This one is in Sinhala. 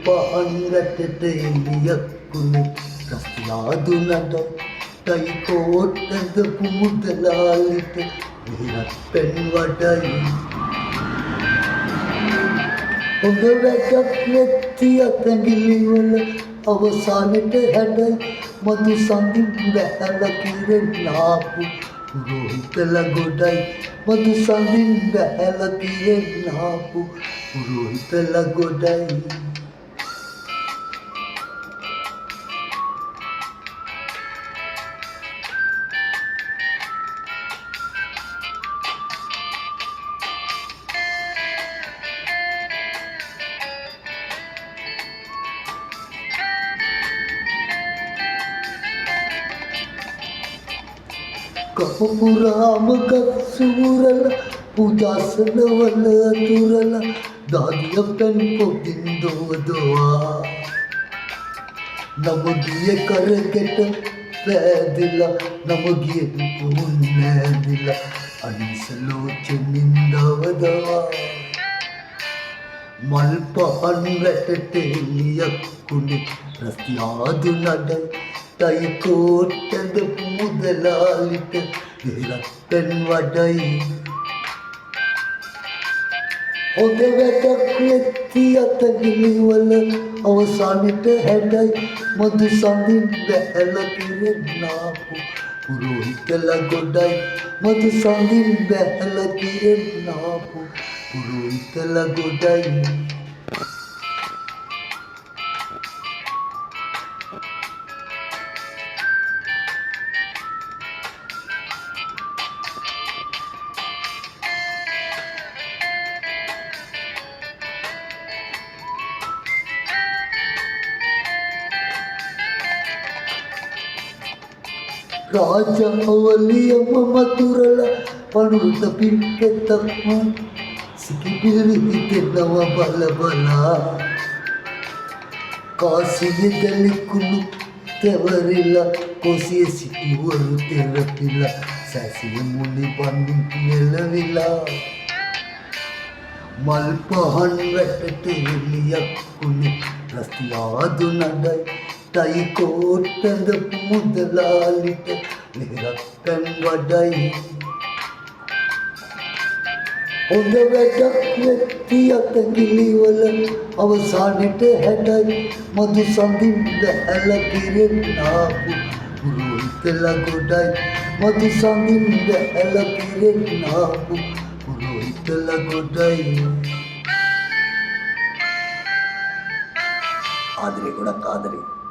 පහන් වැටට එළියක්කුණු රස්තියාදු නඩ ටයිකෝට් ඇඳපු මුදලාලිට විහිරත් පෙන් වඩයි හොඳ වැඩක් නැති අතැඟිලිවල අවසානෙට හැඩයි මధు සඳින් බැහැල කිරෙන්නාපු පුරෝහිතල ගොඩයි මధు සඳින් බැහැල කිරෙන්නාපු පුරෝහිතල ගොඩයි කපුපුරාම ගත්සුරල පුදාසනවල අතුරල දාදිය පැන් පොතින් දෝදවා නමගිය කරගෙට පෑදිලා නමගිය පුහුන් නෑදිලා අනිසලෝචනින් දවදවා මල් පහන් වැටට එළියක්කුණු රස්තියාදු නඩයි ටයිකෝට් ඇඳපු මුදලාලිට විහිරත් පෙන් වඩයි හොඳ වැඩක් නැති අතැඟිලිවල අවසානෙට හැඩයි මధు සඳින් බැහැල කිරෙන්නාපු පුරෝහිතල ගොඩයි මధు සඳින් බැහැල කිරෙන්නාපු පුරෝහිතල ගොඩයි රාජවලියම මතුරල පනුරුත පිට්ටෙතක්ම සිකිපිලි හිතෙනව බල බලා කාසිය දැලිකුණු තෙවරිලා කොසිය සිටිවරු තෙරපිලා සැසිය මුනි බඳින් පියලවිලා මල් පහන් වැටට එළියක්කුණු රස්තියාදු නඩයි ටයිකෝට් ඇඳපු මුදලාලිට විහිරත් පෙන් වඩයි හොඳ වැඩක් නැති අතැඟිලිවල අවසානෙට හැඩයි මధు සඳින් බැහැල කිරෙන්නාපු පුරෝහිතල ගොඩයි මధు සඳින් බැහැල කිරෙන්නාපු පුරෝහිතල ගොඩයි ආදරේ ගොඩක් ආදරේ